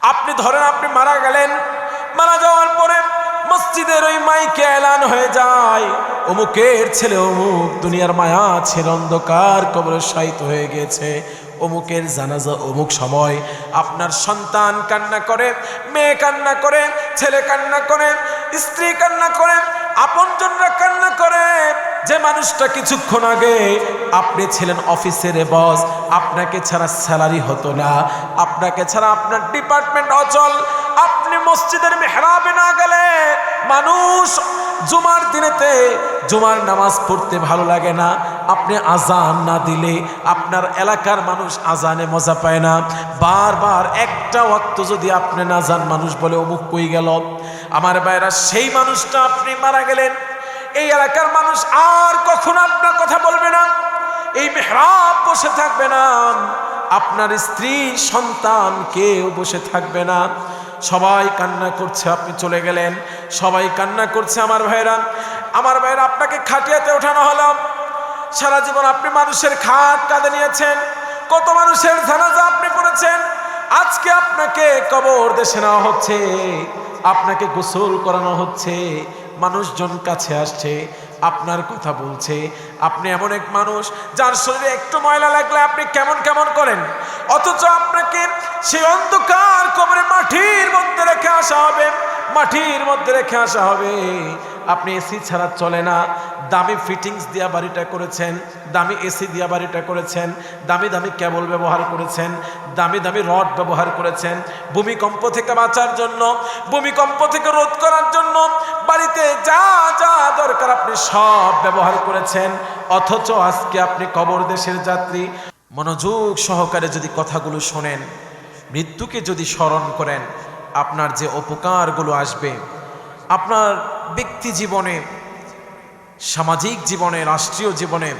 আপনি ধরেন আপনি মারা গেলেন, মারা যাওয়ার পরে মসজিদের ওই মাইকে এলান হয়ে যায়, অমুকের ছেলে অমুক দুনিয়ার মায়া ছেড়ে অন্ধকার কবরে শায়িত হয়ে গেছে, অমুকের জানাজা অমুক সময়। আপনার সন্তান কান্না করে, মেয়ে কান্না করে, ছেলে কান্না করে, স্ত্রী কান্না করে, আপনজনরা কান্না করে। যে মানুষটা কিছুক্ষণ আগে আপনি ছিলেন অফিসের বস, আপনাকে ছাড়া স্যালারি হতো না, আপনাকে ছাড়া আপনার ডিপার্টমেন্ট অচল, আপনি মসজিদের মেহরাবে না গেলে মানুষ জুমার দিনেতে জুমার নামাজ পড়তে ভালো লাগে না, আপনি আজান না দিলে আপনার এলাকার মানুষ আজানে মজা পায় না, বারবার একটা ওয়াক্ত যদি আপনি না যান মানুষ বলে অমুক কই গেল। আমার ভাইরা, সেই মানুষটা আপনি মারা গেলেন, এই এলাকার মানুষ আর কখনো আপনার কথা বলবে না, এই মেহরাব বসে থাকবে না, আপনার স্ত্রী সন্তান কেউ বসে থাকবে না, সবাই কান্না করছে আপনি চলে গেলেন, সবাই কান্না করছে। আমার ভাইরা, আপনাকে খাটিয়াতে ওঠানো হলো, সারা জীবন আপনি মানুষের খাট কাঁধে নিয়েছেন, কত মানুষের জানাজা আপনি পড়েছেন, আজকে আপনাকে কবর দেশে নেওয়া হচ্ছে, আপনাকে গোসল করানো হচ্ছে, মানুষজন কাছে আসছে, আপনার কথা বলছে। আপনি এমন এক মানুষ যার শরীরে একটু ময়লা লাগলে আপনি কেমন কেমন করেন, অথচ আপনাকে সেই অন্ধকার কবরে মাটির মধ্যে রেখে আসা হবে, মাটির মধ্যে রেখে আসা হবে। আপনি এসি ছাড়া চলে না, দামি ফিটিংস দিয়া বাড়িটা করেছেন, দামি এসি দিয়া বাড়িটা করেছেন, দামি দামি কেবল ব্যবহার করেছেন, দামি দামি রড ব্যবহার করেছেন, ভূমিকম্প থেকে বাঁচার জন্য, ভূমিকম্প থেকে রোধ করার জন্য বাড়িতে যা যা দরকার আপনি সব ব্যবহার করেছেন। অথচ আজকে আপনি কবর দেশের যাত্রী। মনোযোগ সহকারে যদি কথাগুলো শোনেন, মৃত্যুকে যদি স্মরণ করেন, আপনার যে উপকারগুলো আসবে আপনার ব্যক্তি জীবনে, সামাজিক জীবনে, রাষ্ট্রীয় জীবনে,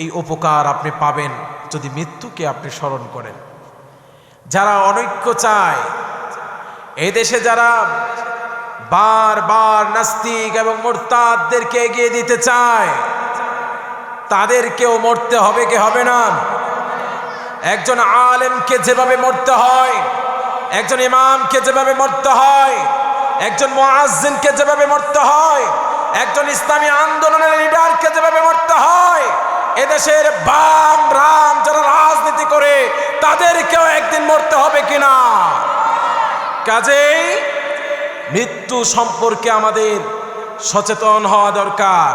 এই উপকার আপনি পাবেন যদি মৃত্যুকে আপনি স্মরণ করেন। যারা অনৈক্য চায়, এই দেশে যারা বারবার নাস্তিক এবং মুরতাদদেরকে এগিয়ে দিতে চায়, তাদেরকেও মরতে হবে কি হবে না? একজন আলেমকে যেভাবে মরতে হয়, একজন ইমামকে যেভাবে মরতে হয়, একজন মুয়াজ্জিনকে যেভাবে মরতে হয়, একজন ইসলামী আন্দোলনের লিডারকে যেভাবে মরতে হয়, এদেশের বাম রাম যারা রাজনীতি করে তাদেরকেও একদিন মরতে হবে কিনা? কাজেই মৃত্যু সম্পর্কে আমাদের সচেতন হওয়া দরকার।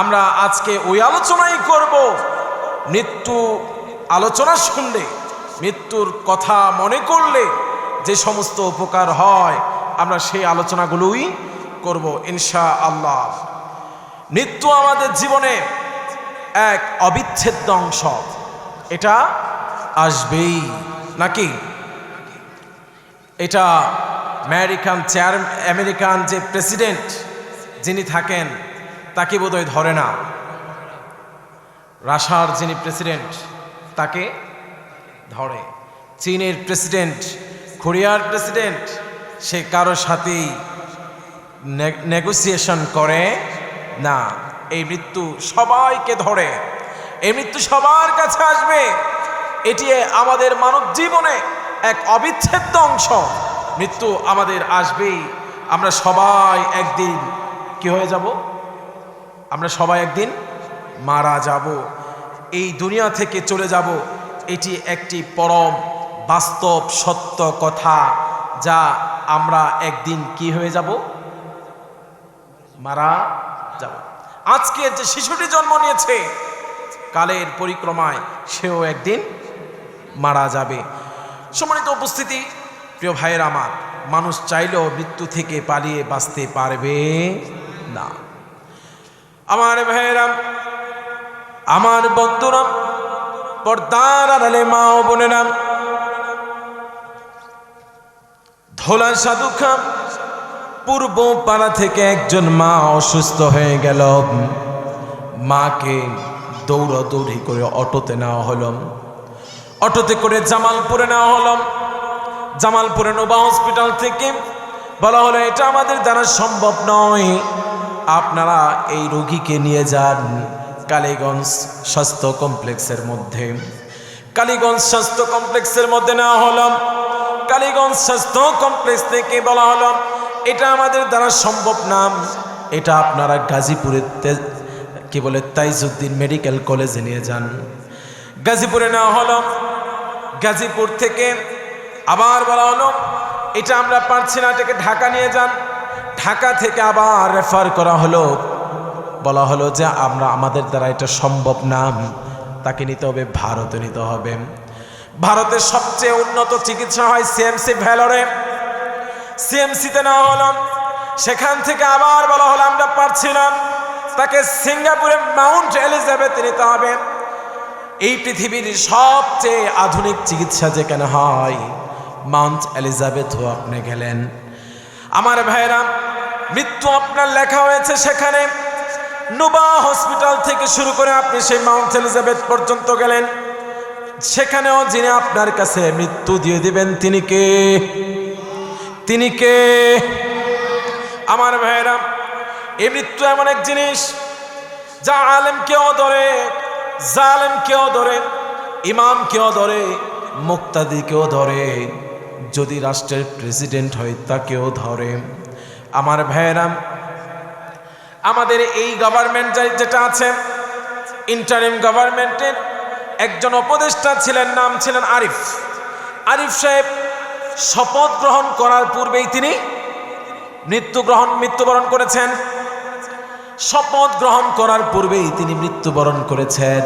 আমরা আজকে ওই আলোচনাই করব, মৃত্যু আলোচনা শুনলে, মৃত্যুর কথা মনে করলে যে সমস্ত উপকার হয় আমরা সেই আলোচনাগুলোই করব ইনশাআল্লাহ। মৃত্যু আমাদের জীবনে এক অবিচ্ছেদ্য অংশ, এটা আসবেই নাকি? এটা আমেরিকান যে প্রেসিডেন্ট যিনি থাকেন তাকে বোধহয় ধরে না, রাশিয়ার যিনি প্রেসিডেন্ট তাকে ধরে, চীনের প্রেসিডেন্ট, কোরিয়ার প্রেসিডেন্ট, সে কারোর সাথেই নেগোসিয়েশন করে না। এই মৃত্যু সবাইকে ধরে, এই মৃত্যু সবার কাছে আসবে, এটি আমাদের মানব জীবনে এক অবিচ্ছেদ্য অংশ। মৃত্যু আমাদের আসবেই, আমরা সবাই একদিন কি হয়ে যাব? আমরা সবাই একদিন মারা যাব, এই দুনিয়া থেকে চলে যাব। এটি একটি পরম বাস্তব সত্য কথা, যা আমরা একদিন কি হয়ে যাব? মারা যাব। আজকে যে শিশুটি জন্ম নিয়েছে, কালের পরিক্রমায় সেও একদিন মারা যাবে। সম্মানিত উপস্থিতি, প্রিয় ভাইয়ের আমার, মানুষ চাইলেও মৃত্যু থেকে পালিয়ে বাঁচতে পারবে না। আমার ভাইয়েরা, আমার বন্ধুরা, পর্দার আড়ালে মা ও বোনেরা, ধোলা সাধুখা পূর্ব পাড়া থেকে একজন মা অসুস্থ হয়ে গেল। মাকে দৌড়াদৌড়ি করে অটোতে নেওয়া হলো, অটোতে করে জামালপুরে নেওয়া হলো। জামালপুরে নোবা হসপিটাল থেকে বলা হলো এটা আমাদের দ্বারা সম্ভব নয়, আপনারা এই রোগীকে নিয়ে যান কালীগঞ্জ স্বাস্থ্য কমপ্লেক্সের মধ্যে। কালীগঞ্জ স্বাস্থ্য কমপ্লেক্সের মধ্যে নেওয়া হলো। কালীগঞ্জ স্বাস্থ্য কমপ্লেক্স থেকে বলা হলো এটা আমাদের দ্বারা সম্ভব না, এটা আপনারা গাজীপুরের কি বলে তাইজউদ্দিন মেডিকেল কলেজে নিয়ে যান। গাজীপুরে নেওয়া হলো। গাজীপুর থেকে আবার বলা হলো এটা আমরা পারছি না, এটাকে ঢাকা নিয়ে যান। ঢাকা থেকে আবার রেফার করা হলো, বলা হলো যে আমাদের দ্বারা এটা সম্ভব না, তাকে নিতে হবে ভারতে নিতে হবে। ভারতের সবচেয়ে উন্নত চিকিৎসা হয় সিএমসি ভেলোরে, সিএমসিতে নেওয়া হলো। সেখান থেকে আবার বলা হলো আমরা পারছি না, তাকে সিঙ্গাপুরে মাউন্ট এলিজাবেথ নিতে হবে। এই পৃথিবীর সবচেয়ে আধুনিক চিকিৎসা যেখানে হয় মাউন্ট এলিজাবেথও আপনি গেলেন। আমার ভাইরা, মৃত্যু আপনার লেখা হয়েছে সেখানে। নোভা হসপিটাল থেকে শুরু করে আপনি সেই মাউন্ট এলিজাবেথ পর্যন্ত গেলেন, সেখানেও যিনি আপনার কাছে মৃত্যু দিয়ে দিবেন তিনি কে? তিনি কে? আমার ভাইরা, এই মৃত্যু এমন এক জিনিস যা আলেমকেও ধরে, জালেমকেও ধরে, ইমামকেও ধরে, মুক্তাদিকেও ধরে, যদি রাষ্ট্রের প্রেসিডেন্ট হয় তাকেও ধরে। আমার ভাইরা, আমাদের এই গভর্নমেন্ট যেটা আছে, ইন্টারিম গভর্নমেন্টের একজন উপদেষ্টা ছিলেন, নাম ছিলেন আরিফ। আরিফ সাহেব শপথ গ্রহণ করার পূর্বেই তিনি মৃত্যুবরণ করেছেন। শপথ গ্রহণ করার পূর্বেই তিনি মৃত্যুবরণ করেছেন।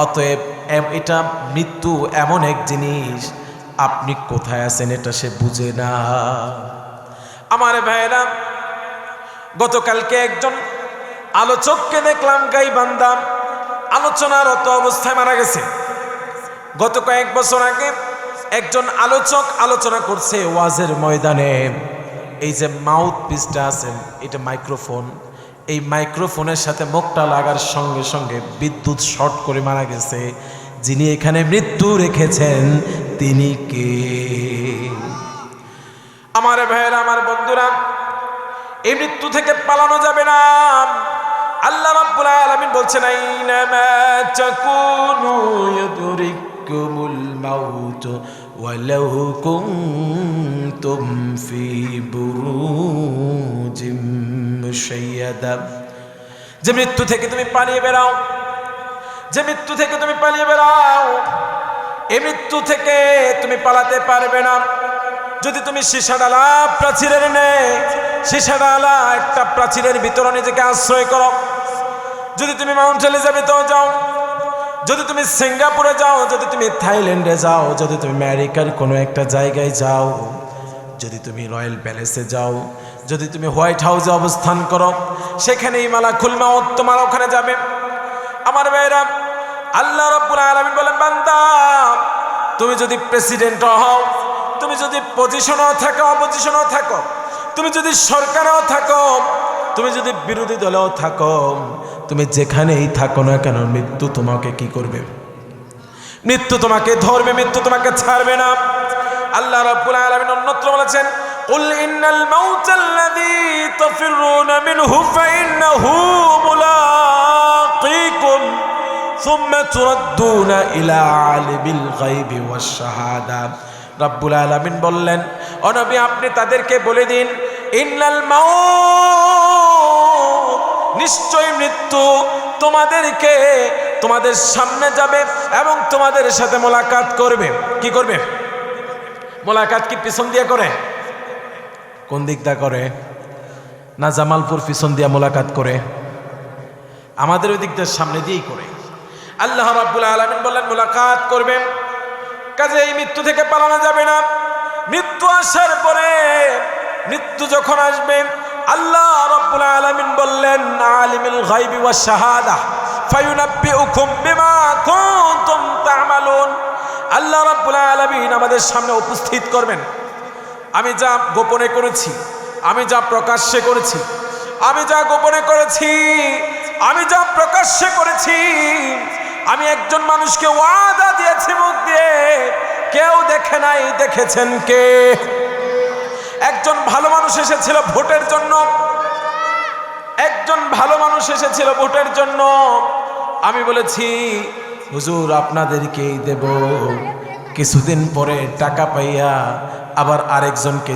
অতএব এটা মৃত্যু এমন এক জিনিস, আপনি কোথায় আছেন এটা সে বুঝে না। আমার ভাইয়েরা, গতকালকে একজন আলোচককে দেখলাম গাইবান্ধা আলোচনারত অবস্থায় মারা গেছে। গত কয়েক বছর আগে একজন আলোচক আলোচনা করছে ওয়াজের ময়দানে। এই যে মাউথ পিসটা আছে, এটা মাইক্রোফোন, এই মাইক্রোফোনের সাথে মুখটা লাগার সঙ্গে সঙ্গে বিদ্যুৎ শর্ট করে মারা গেছে। যিনি এখানে মৃত্যু রেখেছেন তিনি কে? আমার ভাইয়েরা, আমার বন্ধুরা, এই মৃত্যু থেকে পালানো যাবে না। আল্লাহ রাব্বুল আলামিন বলছেন আইনামা তাকুনু ইউদরিকুমুল মাউত ওয়ালাউ কুনতুম ফি বুরুজিম মুশাইয়াদা। যে মৃত্যু থেকে তুমি পালিয়ে বেরাও, যে মৃত্যু থেকে তুমি পালিয়ে বেরাও, এই মৃত্যু থেকে তুমি পালাতে পারবে না যদি তুমি সীসাডালা প্রাচীরের সীসাডালা একটা প্রাচীরের ভিতরে নিজেকে আশ্রয় করো। যদি তুমি মাউন্ট এলিজাবেথেও যাও, যদি তুমি সিঙ্গাপুরে যাও, যদি তুমি থাইল্যান্ডে যাও, যদি তুমি আমেরিকার কোনো একটা জায়গায় যাও, যদি তুমি রয়্যাল প্যালেসে যাও, যদি তুমি হোয়াইট হাউসে অবস্থান করো, সেখানেই মালাকুল মাউত তোমার ওখানে যাবে। আমার ভাইরা, আল্লাহ রাব্বুল আলামিন বলেন, বান্দা তুমি যদি প্রেসিডেন্ট হও, তুমি যদি পজিশনেও থাকো, অপোজিশনেও থাকো, তুমি যদি সরকারেও থাকো, তুমি যদি বিরোধী দলেও থাকো, তুমি যেখানেই থাকো না কেন, মৃত্যু তোমাকে কি করবে? মৃত্যু তোমাকে ধরবে, মৃত্যু তোমাকে ছাড়বে না। আল্লাহ রাব্বুল আলামিন অন্যত্র বলেছেন, কুল ইন্নাল মাউতাল্লাযী তাফিরুনা মিনহু ফাইন্নাহু মুলাকীকুম সুম্মা তুরাদ্দুনা ইলা আলিমিল গায়বি ওয়াশ শাহাদা। রাব্বুল আলামিন বললেন, ও নবী আপনি তাদেরকে বলে দিন, ইন্নাল মাউত, নিশ্চয় মৃত্যু তোমাদেরকে তোমাদের সামনে যাবে এবং তোমাদের সাথে মোলাকাত করবে। কি করবে? মোলাকাত কি পিছন দিয়ে করে? কোন দিক দিয়ে করে? না জামালপুর পিছন দিয়ে মোলাকাত করে? আমাদের ওই দিক দিয়ে সামনে দিয়েই করে। আল্লাহ রাব্বুল আলামিন বললেন মোলাকাত করবেন। কাজে এই মৃত্যু থেকে পালানো যাবে না। মৃত্যু আসার পরে, মৃত্যু যখন আসবে, আল্লাহ রাব্বুল আলামিন বললেন, আলিমুল গায়বি ওয়াশ শাহাদা ফায়ুনাব্বিউকুম বিমা কুনতুম তা'মালুন। আল্লাহ রাব্বুল আলামিন আমাদের সামনে উপস্থিত করবেন আমি যা গোপনে করেছি, আমি যা প্রকাশ্যে করেছি, আমি যা গোপনে করেছি, আমি যা প্রকাশ্যে করেছি। আমি একজন মানুষকে ওয়াদা দিয়েছি মুখ দিয়ে, কেউ দেখে নাই, দেখেছেন কে? একজন ভালো মানুষ এসেছিল ভোটের জন্য, একজন ভালো মানুষ এসেছিল ভোটের জন্য। আমি বলেছি হুজুর আপনাদেরকেই দেব। কিছুদিন পরে টাকা পাইয়া আবার আরেকজনকে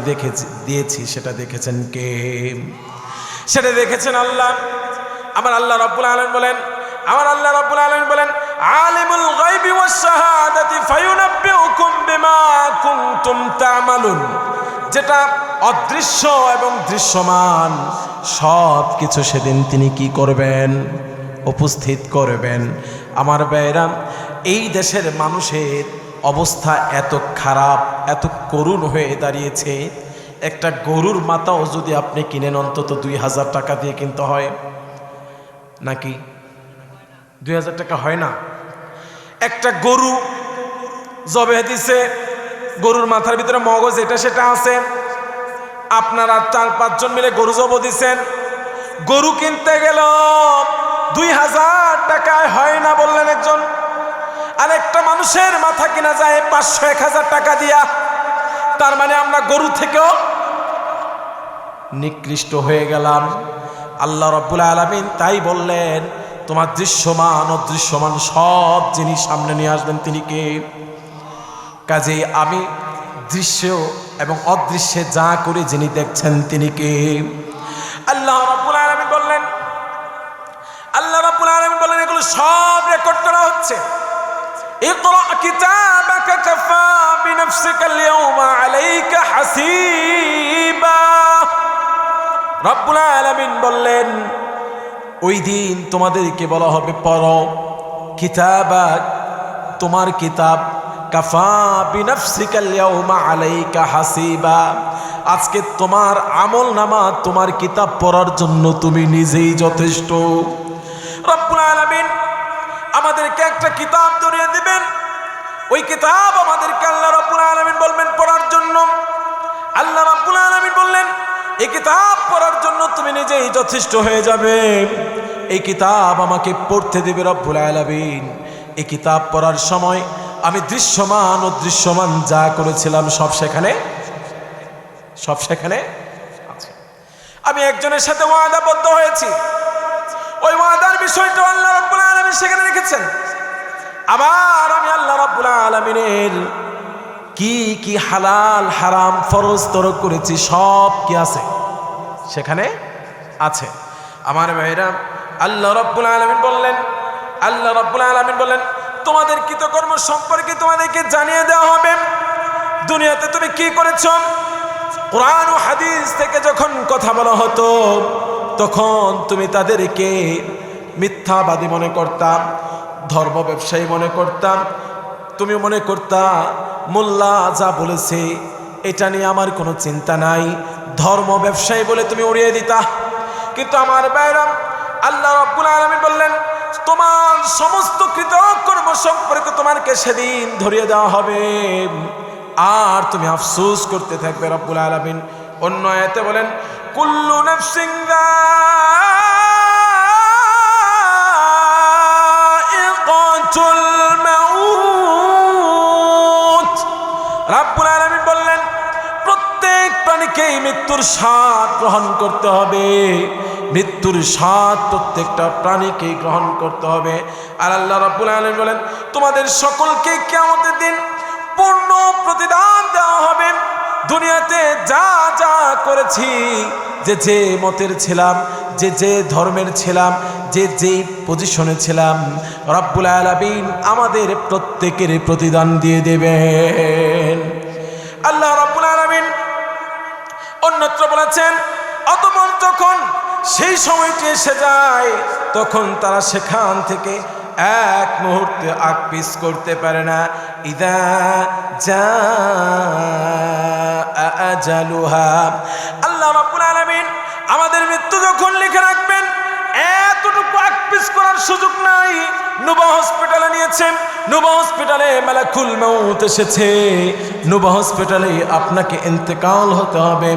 দিয়েছি, সেটা দেখেছেন কে? সেটা দেখেছেন আল্লাহ। আমার আল্লাহ রাব্বুল আলামিন বলেন, আমার আল্লাহ রাব্বুল আলামিন বলেন, আলিমুল গায়বি ওয়াস শাহাদাতি ফায়ুনাব্বিউকুম বিমা কুনতুম তা'মালুন। যেটা অদৃশ্য এবং দৃশ্যমান সব কিছু সেদিন তিনি কি করবেন? উপস্থিত করবেন। আমার ভাইরা, এই দেশের মানুষের অবস্থা এত খারাপ, এত করুণ হয়ে দাঁড়িয়েছে, একটা গরুর মাথাও যদি আপনি কিনেন অন্তত 2000 টাকা দিয়ে কিনতে হয়, নাকি 2000 টাকা হয় না? একটা গরু জবে দিছে, গরুর মাথার ভিতরে মগজ এটা সেটা আছে, আপনারা 4-5 জন মিলে গরু জব দিছেন, গরু কিনতে গেল 2000 টাকায় হয় না বললেন একজন। আর একটা মানুষের মাথা কিনা যায় 500-1000 টাকা দিয়া। তার মানে আমরা গরু থেকেও নিকৃষ্ট হয়ে গেলাম। আল্লাহ রাব্বুল আলামিন তাই বললেন, তোমার দৃশ্যমান অদৃশ্যমান সব জিনিস সামনে নিয়ে আসবেন তিনি কে? কাজেই আমি দৃশ্য এবং অদৃশ্যে যা করে যিনি দেখছেন তিনি কে? আল্লাহ রাব্বুল আলামিন বললেন, আল্লাহ রাব্বুল আলামিন বললেন এগুলো সব রেকর্ড করা হচ্ছে। ইকরা কিতাবাকা কাফা বিনাফসিকাল ইয়াওমা আলাইকা হাসিবা। রাব্বুল আলামিন বললেন, ওই দিন তোমাদেরকে বলা হবে পড়ো কিতাবাক, তোমার কিতাব, কাফা বিনাফসিকাল ইয়াওমা আলাইকা হাসিবা। আজকে তোমার আমল নামা, তোমার কিতাব পড়ার জন্য তুমি নিজেই যথেষ্ট। রব্বুল আলামিন আমাদেরকে একটা কিতাব ধরিয়ে দিবেন, ওই কিতাব আমাদেরকে আল্লাহ রব্বুল আলামিন বলবেন পড়ার জন্য। আল্লাহ রব্বুল আলামিন বললেন, এই কিতাব পড়ার জন্য তুমি নিজেই যথেষ্ট হয়ে যাবে। এই কিতাব আমাকে পড়তে দেবে রব্বুল আলামিন। এই কিতাব পড়ার সময় আমি দৃশ্যমান ও দৃশ্যমান যা করেছিলাম সব সেখানে আছে। আমি একজনের সাথে ওয়াদাবদ্ধ হয়েছি, ওই ওয়াদার বিষয়টা আল্লাহ রাব্বুল আলামিন সেখানে রেখেছেন। আবার আমি আল্লাহ রাব্বুল আলামিনের কি কি হালাল হারাম ফরজ তরক করেছি সব কি আছে সেখানে আছে। আমার ভাইরা, আল্লাহ রাব্বুল আলামিন বললেন তোমাদের কৃতকর্ম সম্পর্কে তোমাদেরকে জানিয়ে দেওয়া হবে। দুনিয়াতে তুমি কি করেছো? কোরআন ও হাদিস থেকে যখন কথা বলা হতো তখন তুমি তাদেরকে মিথ্যাবাদী মনে করতাম, ধর্ম ব্যবসায়ী মনে করতাম, তুমি মনে করতা মোল্লা যা বলেছে এটা নিয়ে আমার কোনো চিন্তা নাই, ধর্ম ব্যবসায়ী বলে তুমি উড়িয়ে দিতা। কিন্তু আমার ভাইরা, আল্লাহ রাব্বুল আলামিন বললেন তোমার সমস্ত কৃতকর্ম সম্পর্কে তোমাকে সেদিন ধরিয়ে দেওয়া হবে, আর তুমি আফসোস করতে থাকবে। রব্বুল আলামিন অন্য আয়াতে বলেন, কুল্লু নাফসিন যায়িকাতুল মাউত। রব্বুল আলামিন বললেন প্রত্যেক প্রাণীকেই মৃত্যুর স্বাদ গ্রহণ করতে হবে, মৃত্যুর স্বাদ প্রত্যেকটা প্রাণীকে গ্রহণ করতে হবে। আর আল্লাহ রাব্বুল আলামিন বলেন তোমাদের সকলকে কিয়ামতের দিন পূর্ণ প্রতিদান দেওয়া হবে। দুনিয়াতে যা যা করেছি, যে মতের ছিলাম, যে ধর্মের ছিলাম, যে পজিশনে ছিলাম, রব্বুল আলামিন আমাদের প্রত্যেকের প্রতিদান দিয়ে দেবেন। আল্লাহ রাব্বুল আলামিন অন্যত্র বলেছেন অতঃপর যখন সেই সময়টি এসে যায় তখন তারা সেখান থেকে এক মুহূর্তে আকপিস করতে পারে না। ইদা জাআ আজালুহা। আল্লাহ রাব্বুল আলামিন আমাদের মৃত্যু যখন লিখে রাখবেন এতটুকু আকপিস করার সুযোগ নাই। নুবা হসপিটালে নিয়েছেন, নুবা হসপিটালে মালাকুল মউত এসেছে, নুবা হসপিটালে আপনাকে ইন্তেকাল হতে হবে,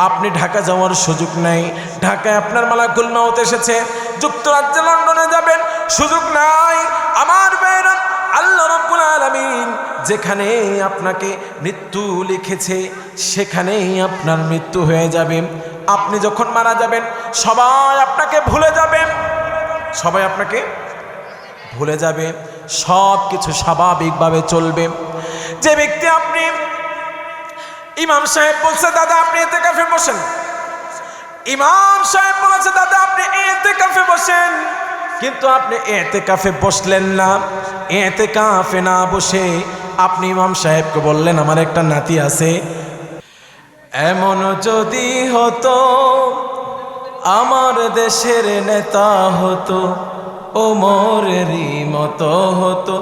আপনি ঢাকা যাওয়ার সুযোগ নাই, ঢাকায় আপনার মালাকুল মউত এসেছে, যুক্তরাজ্যে লন্ডনে যাবেন সুযোগ নাই। আমার ভাইরা, আল্লাহ রাব্বুল আলামিন যেখানে আপনাকে মৃত্যু লিখেছে সেখানেই আপনার মৃত্যু হয়ে যাবে। আপনি যখন মারা যাবেন সবাই আপনাকে ভুলে যাবে, সবাই আপনাকে ভুলে যাবে, সব কিছু স্বাভাবিকভাবে চলবে। যে ব্যক্তি আপনি ইমাম সাহেব বলছে দাদা আপনি ইতিকাফে বসেন, ইমাম সাহেব বলেছে দাদা আপনি ইতিকাফে বসেন, কিন্তু আপনি ইতিকাফে বসলেন না। ইতিকাফে না বসে আপনি ইমাম সাহেবকে বললেন আমার একটা নাতি আছে। এমন যদি হতো আমার দেশের নেতা হতো, ওমরেরই মতো হতো,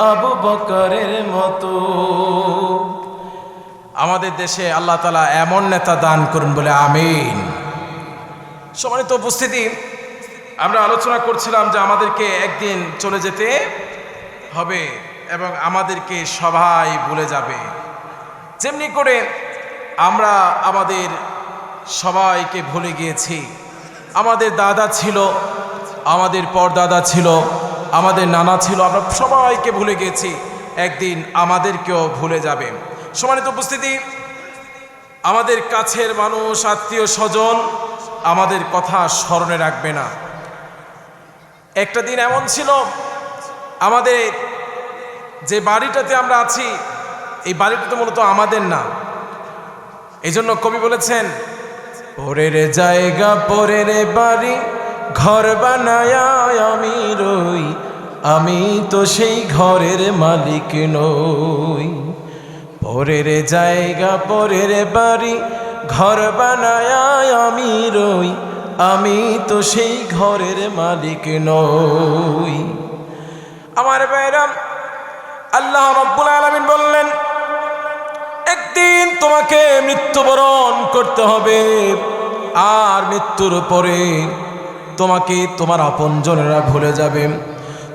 আবু বকরের মতো। আমাদের দেশে আল্লাহ তাআলা এমন নেতা দান করুন বলে আমিন। সম্মানিত উপস্থিতি, আমরা আলোচনা করছিলাম যে আমাদেরকে একদিন চলে যেতে হবে এবং আমাদেরকে সবাই ভুলে যাবে। যেমনি করে আমরা আমাদের সবাইকে ভুলে গিয়েছি। আমাদের দাদা ছিল, আমাদের পরদাদা ছিল, আমাদের নানা ছিল, আমরা সবাইকে ভুলে গিয়েছি। একদিন আমাদেরকেও ভুলে যাবে। সম্মানিত উপস্থিতি, আমাদের কাছের মানুষ, আত্মীয় স্বজন আমাদের কথা স্মরণে রাখবে না। একটা দিন এমন ছিল, আমাদের যে বাড়িটাতে আমরা আছি এই বাড়িটা তো মূলত আমাদের না। এই জন্য কবি বলেছেন, পরের জায়গা পরের বাড়ি ঘর বানায়া আমি রই, আমি তো সেই ঘরের মালিক নই। পরের জায়গা পরের বাড়ি ঘর বানায়া আমি রই, আমি তো সেই ঘরের মালিক নই। আমার ভাইরা, আল্লাহ রাব্বুল আলামিন বললেন একদিন তোমাকে মৃত্যুবরণ করতে হবে, আর মৃত্যুর পরে তোমাকে তোমার আপনজনেরা ভুলে যাবে,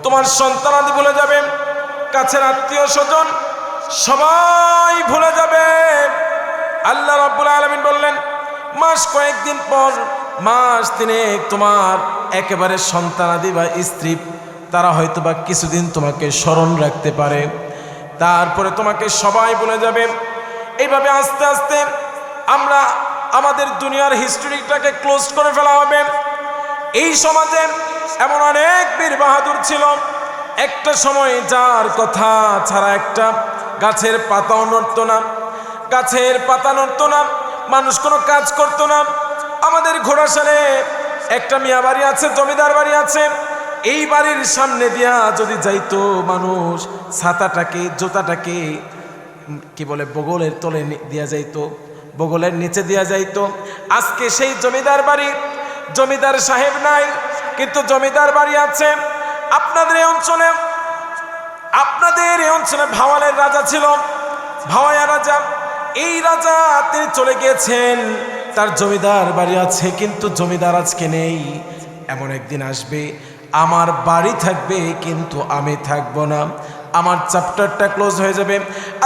তোমার সন্তানাদি ভুলে যাবে, কাছের আত্মীয় স্বজন সবাই ভুলে যাবে। আল্লাহ রাব্বুল আলামিন বললেন মাস কয়েকদিন পর, মাস তিনেক তোমার একেবারে সন্তানাদি বা স্ত্রী তারা হয়তো বা কিছুদিন তোমাকে স্মরণ রাখতে পারে, তারপরে তোমাকে সবাই ভুলে যাবে। এইভাবে আস্তে আস্তে আমরা আমাদের দুনিয়ার হিস্ট্রিটাকে ক্লোজ করে ফেলা হবে। এই সমাজে এমন অনেক বীর বাহাদুর ছিল, একটা সময় যার কথা ছাড়া একটা গাছের পাতাও নড়তো না, গাছের পাতা নড়তো না, মানুষ কোনো কাজ করতো না। আমাদের ঘোড়াশালে একটা মিয়া বাড়ি আছে, জমিদার বাড়ি আছে। এই বাড়ির সামনে দিয়া যদি যাইতো মানুষ, ছাতাটাকে জুতাটাকে কি বলে বগলের তলে দিয়া যাইতো, বগলের নিচে দিয়া যাইতো। আজকে সেই জমিদার বাড়ি, জমিদার সাহেব নাই, কিন্তু জমিদার বাড়ি আছে। আপনাদের এই অঞ্চলে ভাওয়ালের রাজা ছিল, ভাওয়াইয়া রাজা। এই রাজা তিনি চলে গিয়েছেন, তার জমিদার বাড়ি আছে, কিন্তু জমিদার আজকে নেই। এমন একদিন আসবে আমার বাড়ি থাকবে কিন্তু আমি থাকবো না, আমার চ্যাপ্টারটা ক্লোজ হয়ে যাবে।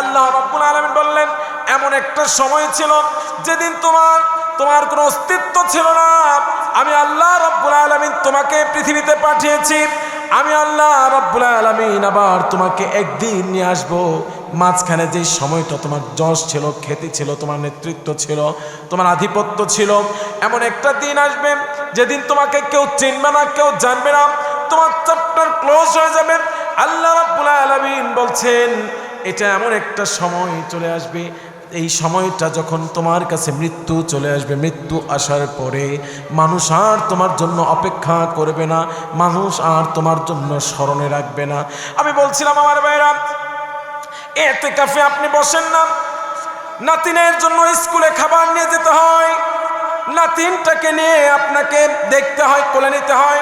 আল্লাহ রাব্বুল আলামিন বললেন এমন একটা সময় ছিল যেদিন তোমার কোনো অস্তিত্ব ছিল না। আমি আল্লাহ রাব্বুল আলামিন তোমাকে পৃথিবীতে পাঠিয়েছি, আমি আল্লাহ রাব্বুল আলামিন আবার তোমাকে একদিন নিয়ে আসবো। মাঝখানে যে সময়টা তোমার যশ ছিল, খ্যাতি ছিল, তোমার নেতৃত্ব ছিল, তোমার আধিপত্য ছিল, এমন একটা দিন আসবে যেদিন তোমাকে কেউ চিনবে না, কেউ জানবে না, তোমার চ্যাপ্টার ক্লোজ হয়ে যাবে। আল্লাহ রাব্বুল আলামিন বলছেন এটা এমন একটা সময় চলে আসবে, এই সময়টা যখন তোমার কাছে মৃত্যু চলে আসবে, মৃত্যু আসার পরে মানুষ আর তোমার জন্য অপেক্ষা করবে না, মানুষ আর তোমার জন্য স্মরণে রাখবে না। আমি বলছিলাম আমার ভাইরা, ইতিকাফে আপনি বসেন না, নাতিনের জন্য স্কুলে খাবার নিয়ে যেতে হয়, নাতিনটাকে নিয়ে আপনাকে দেখতে হয়, কোলে নিতে হয়,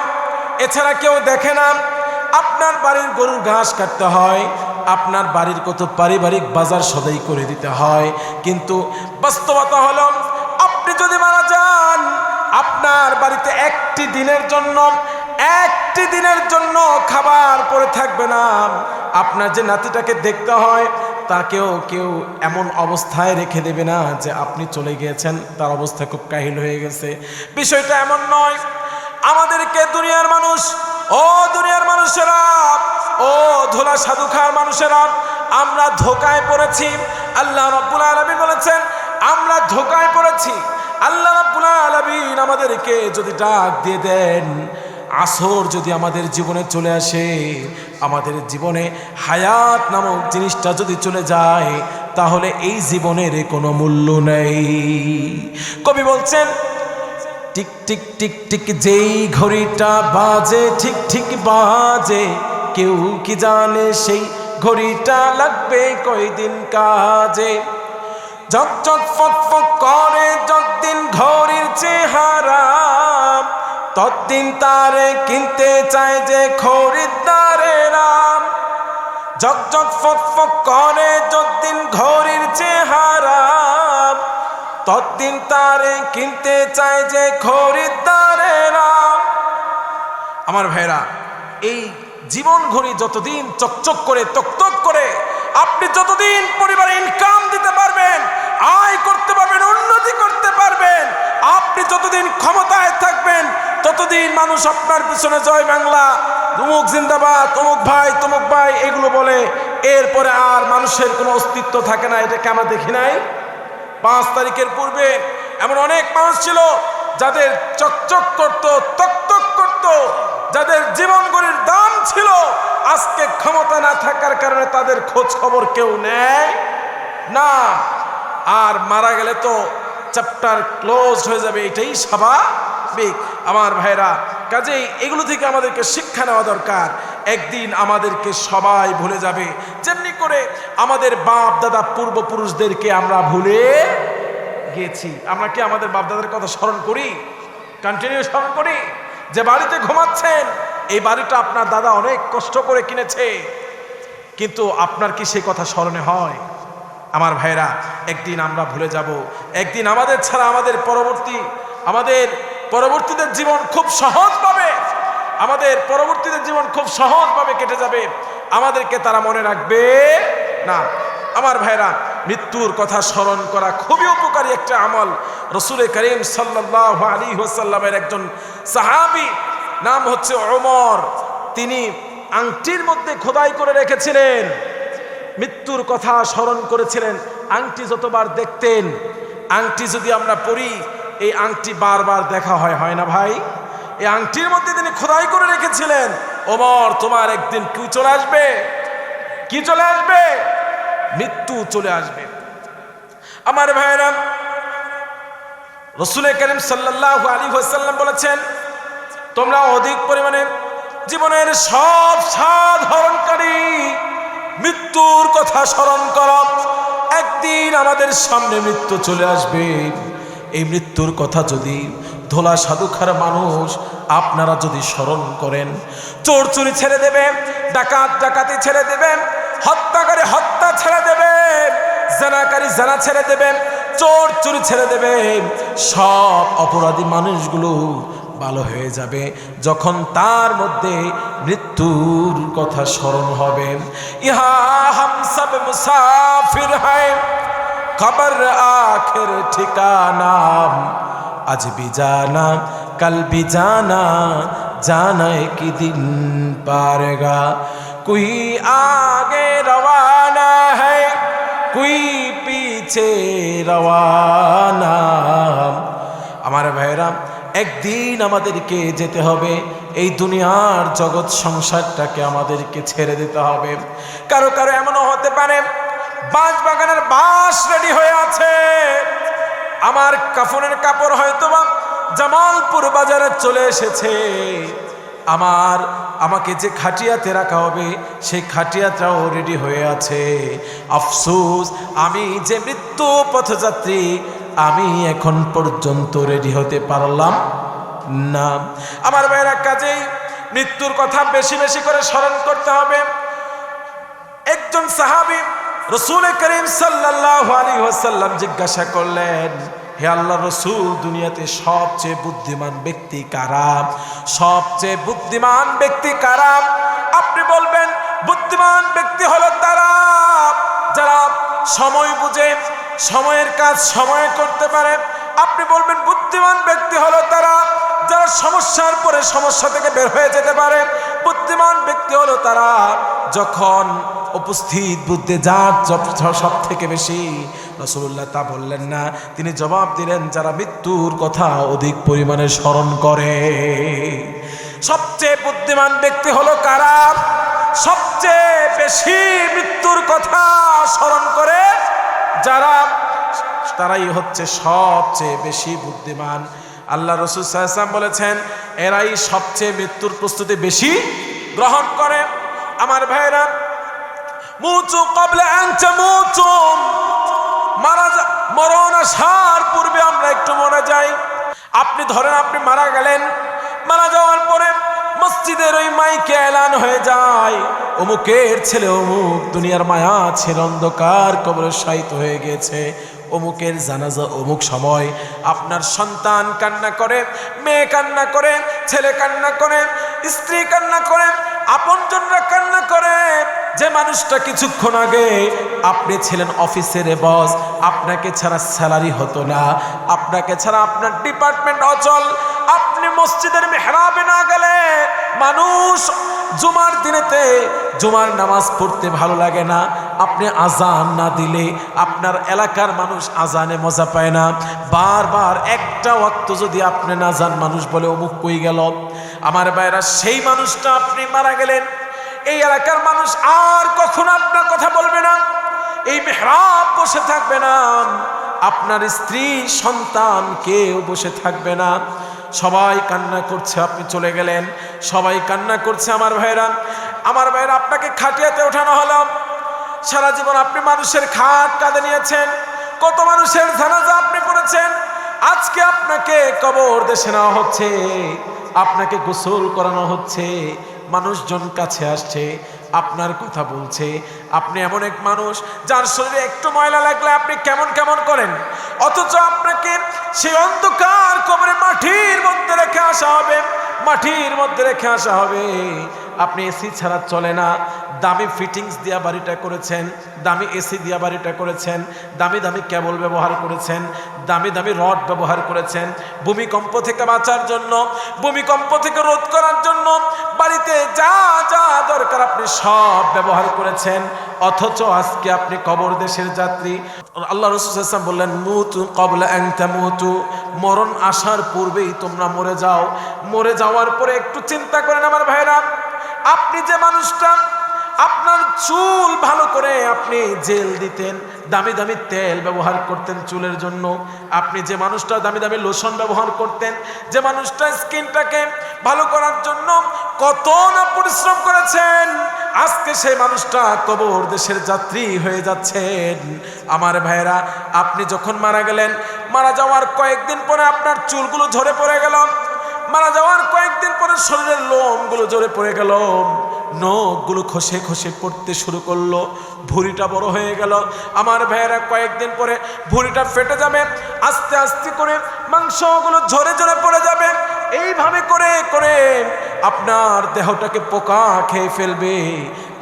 এছাড়া কেউ দেখে না। আপনার বাড়ির গরুর ঘাস কাটতে হয়, আপনার বাড়ির কত পারিবারিক বাজার সদাই করে দিতে হয়। কিন্তু বাস্তবতা হলো আপনি যদি মারা যান, আপনার বাড়িতে একটি দিনের জন্য খাবার পড়ে থাকবে না। আপনার যে নাতিটাকে দেখতে হয় তাকেও কেউ এমন অবস্থায় রেখে দেবে না যে আপনি চলে গিয়েছেন, তার অবস্থা খুব কাহিল হয়ে গেছে। বিষয়টা এমন নয়। আমাদেরকে দুনিয়ার মানুষেরা, ও ধোলা সাধু খাওয়ার মানুষেরা, আমরা ধোকায় পড়েছি। আল্লাহ রাব্বুল আলামিন বলেছেন আমরা ধোকায় পড়েছি। আল্লাহ রাব্বুল আলামিন আমাদেরকে যদি ডাক দিয়ে দেন, আসর যদি আমাদের জীবনে চলে আসে, আমাদের জীবনে হায়াত নামক জিনিসটা যদি চলে যায়, তাহলে এই জীবনের কোনো মূল্য নেই। কবি বলছেন, টিক টিক টিক টিক যেই ঘড়িটা বাজে ঠিক ঠিক বাজে, কেউ কি জানে সেই ঘড়িটা লাগবে কয়দিন কাজে। ঝক ঝক ফক ফক করে যতদিন ঘড়ির চেহারা, ততদিন তারে কিনতে চায় যে খরিদ্দারেরা। ঝক ঝক ফক ফক করে যতদিন ঘড়ির চেহারা, ততদিন তারে কিনতে চায় যে খরিদ্দারেরা। আমার ভাইরা, এই জীবন ঘড়ি যতদিন চকচক করে তকতক করে, আপনি যতদিন পরিবারে ইনকাম দিতে পারবেন, আয় করতে পারবেন, উন্নতি করতে পারবেন, আপনি যতদিন ক্ষমতায় থাকবেন, ততদিন মানুষ আপনার পিছনে জয় বাংলা, তুমুক জিন্দাবাদ, তমুক ভাই এগুলো বলে। এরপরে আর মানুষের কোনো অস্তিত্ব থাকে না। এটাকে আমরা দেখি নাই? 5 তারিখের পূর্বে এমন অনেক মানুষ ছিল যাদের চকচক করত, তকতক করত, যাদের জীবন গড়ির দাম ছিল। আজকে ক্ষমতা না থাকার কারণে তাদের খোঁজ খবর কেউ নেয় না। আর মারা গেলে তো চ্যাপ্টার ক্লোজ হয়ে যাবে, এটাই স্বাভাবিক। আমার ভাইরা, কাজেই এগুলো থেকে আমাদেরকে শিক্ষা নেওয়া দরকার। একদিন আমাদেরকে সবাই ভুলে যাবে, যেমনি করে আমাদের বাপ দাদা পূর্বপুরুষদেরকে আমরা ভুলে গেছি। আমরা কি আমাদের বাপ দাদার কথা স্মরণ করি? কন্টিনিউ স্মরণ করি? যে বাড়িতে ঘুমাচ্ছেন, এই বাড়িটা আপনার দাদা অনেক কষ্ট করে কিনেছে, কিন্তু আপনার কি সেই কথা স্মরণে হয়? আমার ভাইরা, একদিন আমরা ভুলে যাব। একদিন আমাদের ছাড়া আমাদের পরবর্তীদের জীবন খুব সহজভাবে কেটে যাবে। আমাদেরকে তারা মনে রাখবে না। আমার ভাইরা, মৃত্যুর কথা স্মরণ করা খুবই উপকারী একটা আমল। রসুল করিম সাল্লাল্লাহু আলাইহি ওয়াসাল্লামের একজন সাহাবী, নাম হচ্ছে ওমর, তিনি আংটির মধ্যে খোদাই করে রেখেছিলেন, মৃত্যুর কথা স্মরণ করেছিলেন। আংটি যতবার দেখতেন, আংটি যদি আমরা পড়ি, এই আংটি বারবার দেখা হয় না ভাই? এই আংটির মধ্যে তিনি খোদাই করে রেখেছিলেন, ওমর তোমার একদিন কি চলে আসবে? মৃত্যু চলে আসবে। আমার ভাইরা, রাসূল করিম সাল্লাল্লাহু আলাইহি ওয়াসাল্লাম বলেছেন, তোমরা অধিক পরিমাণে জীবনের সব স্বাদ হরণকারী মৃত্যুর কথা স্মরণ করো। একদিন আমাদের সামনে মৃত্যু চলে আসবে। এই মৃত্যুর কথা যদি ধোলা সাধুখার মানুষ আপনারা যদি স্মরণ করেন, চোর চুরি ছেড়ে দেবে, ডাকাত ডাকাতি ছেড়ে দেবে, হত্যাকারী হত্যা ছেড়ে দেবে, জানাকারী জানা ছেড়ে দেবে, চোর চুরি ছেড়ে দেবে, সব অপরাধী মানুষগুলো ভালো হয়ে যাবে যখন তার মধ্যে মৃত্যুর কথা স্মরণ হবে। ইহা হাম সব মুসাফির হ্যায়, খবর আখির ঠিকানা, আজ भी जाना कल भी जाना, जाना एक दिन पारेगा। कोई आगे रवाना है, कोई पीछे रवाना। আমার ভাইরা, একদিন আমাদেরকে যেতে হবে, এই দুনিয়ার জগৎ সংসারটাকে আমাদেরকে ছেড়ে দিতে হবে। কারো কারো এমনও হতে পারে বাঁশ বাগানের বাঁশ রেডি হয়ে আছে, আমার কাফনের কাপড় হয়তোবা জামালপুর বাজারে চলে এসেছে, আমাকে যে খাটিয়াতে রাখা হবে সেই খাটিয়াটাও রেডি হয়ে আছে। আফসোস, আমি যে মৃত্যু পথযাত্রী, আমি এখন পর্যন্ত রেডি হতে পারলাম না। আমার ভাইরা, কাজেই মৃত্যুর কথা বেশি বেশি করে স্মরণ করতে হবে। একজন সাহাবী রাসূল করিম সাল্লাল্লাহু আলাইহি ওয়াসাল্লাম জিজ্ঞাসা করলেন, হে আল্লাহর রাসূল, দুনিয়াতে সবচেয়ে বুদ্ধিমান ব্যক্তি কারা? সবচেয়ে বুদ্ধিমান ব্যক্তি কারা? আপনি বলবেন বুদ্ধিমান ব্যক্তি হলো তারা যারা সময় বুঝে সময়ের কাজ সময়ে করতে পারে। আপনি বলবেন বুদ্ধিমান ব্যক্তি হলো তারা যারা সমস্যার পরে সমস্যা থেকে বের হয়ে যেতে পারে। বুদ্ধিমান ব্যক্তি হলো তারা যখন উপস্থিত বুদ্ধি যার সব থেকে বেশি। রাসূলুল্লাহ তা বললেন না, তিনি জবাব দিলেন যারা মৃত্যুর কথা অধিক পরিমাণে স্মরণ করে। সবচেয়ে বুদ্ধিমান ব্যক্তি হলো কারা? সবচেয়ে বেশি মৃত্যুর কথা স্মরণ করে যারা, তারাই হচ্ছে সবচেয়ে বেশি বুদ্ধিমান। আল্লাহ রাসূল সাল্লাল্লাহু আলাইহি ওয়াসাল্লাম বলেছেন এরাই সবচেয়ে মৃত্যুর প্রস্তুতি বেশি গ্রহণ করে। আমার ভাইরা, মুতু ক্বাবলা আন তামুতু, মরণ আসার পূর্বে আমরা একটু মরে যাই। আপনি ধরেন আপনি মারা গেলেন, মারা যাওয়ার পরে মসজিদের ওই মাইকে এলান হয়ে যায় অমুকের ছেলে অমুক দুনিয়ার মায়া ছেড়ে অন্ধকার কবরে শায়িত হয়ে গেছে, অমুকের জানাজা অমুক সময়। আপনার সন্তান কান্না করে, মেয়ে কান্না করে, ছেলে কান্না করে, স্ত্রী কান্না করে, আপনজনরা কান্না করে। যে মানুষটা কিছুক্ষণ আগে আপনি ছিলেন অফিসের বস, আপনাকে ছাড়া স্যালারি হতো না, আপনাকে ছাড়া আপনার ডিপার্টমেন্ট অচল, আপনি মসজিদের মেহরাবে না গেলে মানুষ জুমার দিনেতে জুমার নামাজ পড়তে ভালো লাগে না, আপনি আজান না দিলে আপনার এলাকার মানুষ আজানে মজা পায় না, বারবার একটা ওয়াক্ত যদি আপনি না যান মানুষ বলে অমুক কই গেল। আমার ভাইরা, সেই মানুষটা আপনি মারা গেলেন, এই এলাকার মানুষ আর কখনো আপনার কথা বলবে না, এই মেহরাব বসে থাকবে না, আপনার স্ত্রী সন্তান কেউ বসে থাকবে না, সবাই কান্না করছে আপনি চলে গেলেন, সবাই কান্না করছে। আমার ভাইরা, আপনাকে খাটিয়াতে ওঠানো হলো, সারা জীবন আপনি মানুষের খাট কাঁধে নিয়েছেন, কত মানুষের জানাজা আপনি পড়েছেন, আজকে আপনাকে কবর দেশে নেওয়া হচ্ছে, আপনাকে গোসল করানো হচ্ছে, মানুষজন কাছে আসছে, আপনার কথা বলছে। আপনি এমন এক মানুষ যার শরীরে একটু ময়লা লাগলে আপনি কেমন কেমন করেন, অথচ আপনাকে সেই অন্ধকার কবরে মাটির মধ্যে রেখে আসা হবে, মাটির মধ্যে রেখে আসা হবে। আপনি এসি ছাড়া চলে না, দামি ফিটিংস দিয়া বাড়িটা করেছেন, দামি এসি দিয়া বাড়িটা করেছেন, দামি দামি কেবল ব্যবহার করেছেন, দামি দামি রড ব্যবহার করেছেন, ভূমিকম্প থেকে বাঁচার জন্য, ভূমিকম্প থেকে রোধ করার জন্য বাড়িতে যা যা দরকার আপনি সব ব্যবহার করেছেন, অথচ আজকে আপনি কবর দেশের যাত্রী। আল্লাহ রাসূল সাল্লাল্লাহু আলাইহি ওয়াসাল্লাম বললেন মুতু ক্বাবলা আন তামুতু, মরণ আসার পূর্বেই তোমরা মরে যাও। মরে যাওয়ার পরে একটু চিন্তা করেন আমার ভাইরা, আপনি যে মানুষটা আপনার চুল ভালো করে আপনি জেল দিতেন, দামি দামি তেল ব্যবহার করতেন চুলের জন্য, আপনি যে মানুষটা দামি দামি লোশন ব্যবহার করতেন, যে মানুষটা স্কিনটাকে ভালো করার জন্য কত না পরিশ্রম করেছেন, আজকে সেই মানুষটা কবর দেশের যাত্রী হয়ে যাচ্ছেন। আমার ভাইরা, আপনি যখন মারা গেলেন, মারা যাওয়ার কয়েকদিন পরে আপনার চুলগুলো ঝরে পড়ে গেল, মারা যাওয়ার কয়েকদিন পরে শরীরের লোমগুলো ঝরে পড়ে গেল, নখগুলো খসে খসে পড়তে শুরু করলো, ভুঁড়িটা বড় হয়ে গেল। আমার ভাইয়েরা, কয়েকদিন পরে ভুঁড়িটা ফেটে যাবে, আস্তে আস্তে করে মাংসগুলো ঝরে ঝরে পড়ে যাবে। এইভাবে করে করে আপনার দেহটাকে পোকা খেয়ে ফেলবে,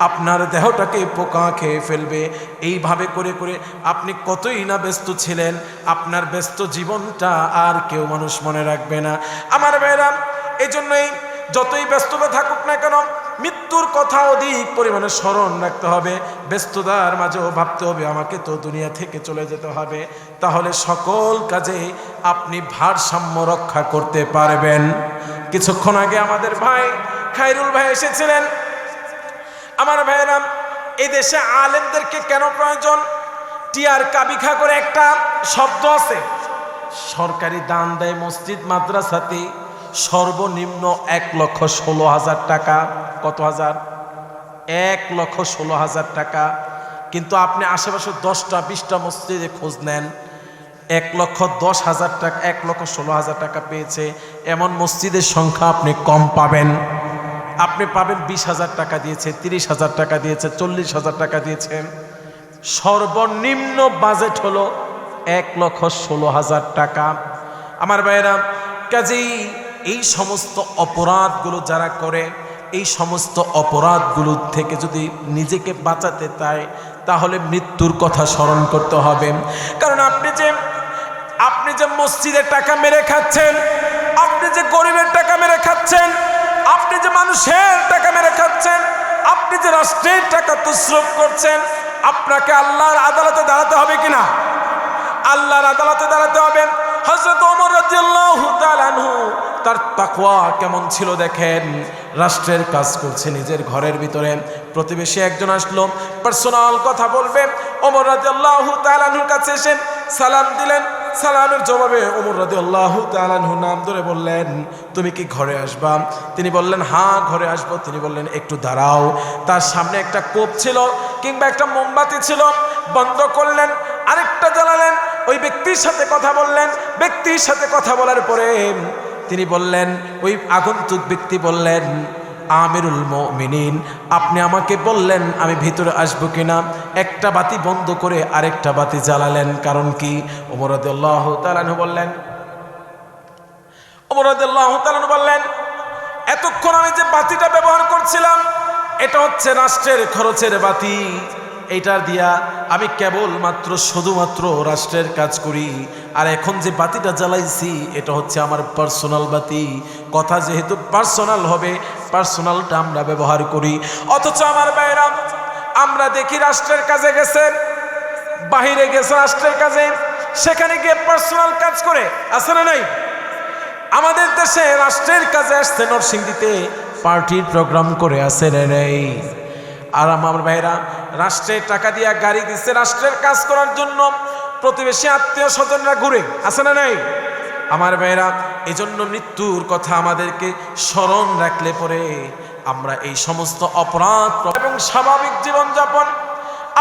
আপনার দেহটাকে পোকা খেয়ে ফেলবে। এইভাবে করে করে আপনি কতই না ব্যস্ত ছিলেন, আপনার ব্যস্ত জীবনটা আর কেউ মানুষ মনে রাখবে না। আমার ভাইয়েরা, এই জন্যই যতই ব্যস্ততা থাকুক না কেন, মৃত্যুর কথা অধিক পরিমাণে স্মরণ রাখতে হবে। ব্যস্ততার মাঝেও ভাবতে হবে আমাকে তো দুনিয়া থেকে চলে যেতে হবে, তাহলে সকল কাজে আপনি ভারসাম্য রক্ষা করতে পারবেন। কিছুক্ষণ আগে আমাদের ভাই খায়রুল ভাই এসেছিলেন। আমার ভাইয়েরা, এই দেশে আলেমদেরকে কেন প্রয়োজন? টিয়ার কাবিখা করে একটা শব্দ আছে, সরকারি দান দেয় মসজিদ মাদ্রাসাতে সর্বনিম্ন 1,16,000 টাকা। কত হাজার? 1,16,000 টাকা। কিন্তু আপনি আশেপাশে 10টা 20টা মসজিদে খোঁজ নেন, 1,10,000 টাকা, 1,16,000 টাকা পেয়েছে এমন মসজিদের সংখ্যা আপনি কম পাবেন। আপনি পাবেন 20,000 টাকা দিয়েছে, 30,000 টাকা দিয়েছে, 40,000 টাকা দিয়েছে। সর্বনিম্ন বাজেট হলো 1,16,000 টাকা। আমার ভাইয়েরা, কাজেই এই সমস্ত অপরাধগুলো যারা করে, এই সমস্ত অপরাধগুলো থেকে যদি নিজেকে বাঁচাতে চায়, তাহলে মৃত্যুর কথা স্মরণ করতে হবে। কারণ আপনি যে মসজিদের টাকা মেরে খাচ্ছেন, আপনি যে গরিবের টাকা মেরে খাচ্ছেন, আপনি যে মানুষের টাকা মেরে খাচ্ছেন, আপনি যে রাষ্ট্রের টাকা তসরুফ করছেন, আপনাকে আল্লাহর আদালতে দাঁড়াতে হবে কিনা? আল্লাহর আদালতে দাঁড়াতে হবে। হযরত ওমর রাদিয়াল্লাহু তাআলা আনহু তার তাকওয়া কেমন ছিল দেখেন। রাষ্ট্রের কাজ করছে নিজের ঘরের ভিতরে, প্রতিবেশী একজন আসলো পার্সোনাল কথা বলবে, ওমর রাদিয়াল্লাহু তাআলা আনহুর কাছে এসে সালাম দিলেন। সালামের জবাবে ওমর রাদিয়াল্লাহু তাআলা আনহু নাম ধরে বললেন, তুমি কি ঘরে আসবা? তিনি বললেন, হ্যাঁ ঘরে আসবো। তিনি বললেন, একটু দাঁড়াও। তার সামনে একটা কোপ ছিল কিংবা একটা মোমবাতি ছিল, বন্ধ করলেন, আরেকটা জ্বালালেন, ওই ব্যক্তির সাথে কথা বললেন। ব্যক্তির সাথে কথা বলার পরে তিনি বললেন, ওই আগন্তুক ব্যক্তি বললেন, আমিরুল মুমিনিন, আপনি আমাকে বললেন আমি ভিতরে আসবো কিনা, একটা বাতি বন্ধ করে আরেকটা বাতি জ্বালালেন, কারণ কি? ওমর রাদিয়াল্লাহু তাআলা আনহু বললেন, ওমর রাদিয়াল্লাহু তাআলা আনহু বললেন, এতক্ষণ আমি যে বাতিটা ব্যবহার করছিলাম এটা হচ্ছে রাষ্ট্রের খরচের বাতি, এইটা দিয়া আমি কেবলমাত্র শুধুমাত্র রাষ্ট্রের কাজ করি, আর এখন যে বাতিটা জ্বালাইছি এটা হচ্ছে আমার পার্সোনাল বাতি। কথা যেহেতু পার্সোনাল হবে, পার্সোনালটা আমরা ব্যবহার করি। অথচ আমার ভাইরা, আমরা দেখি রাষ্ট্রের কাজে গেছে, বাহিরে গেছে রাষ্ট্রের কাজে, সেখানে গিয়ে পার্সোনাল কাজ করে, আছে না নাই? আমাদের দেশে রাষ্ট্রের কাজে আসছে নরসিংদীতে, পার্টির প্রোগ্রাম করে, আছে না নেই? আর আমার ভাইরা, রাষ্ট্রের টাকা দিয়া গাড়ি দিচ্ছে রাষ্ট্রের কাজ করার জন্য, প্রতিবেশী আত্মীয় স্বজনরা ঘুরে, আছে না নাই? আমার ভাইরা, এজন্য মৃত্যুর কথা আমাদেরকে স্মরণ রাখলে পরে আমরা এই সমস্ত অপরাধ এবং স্বাভাবিক জীবনযাপন,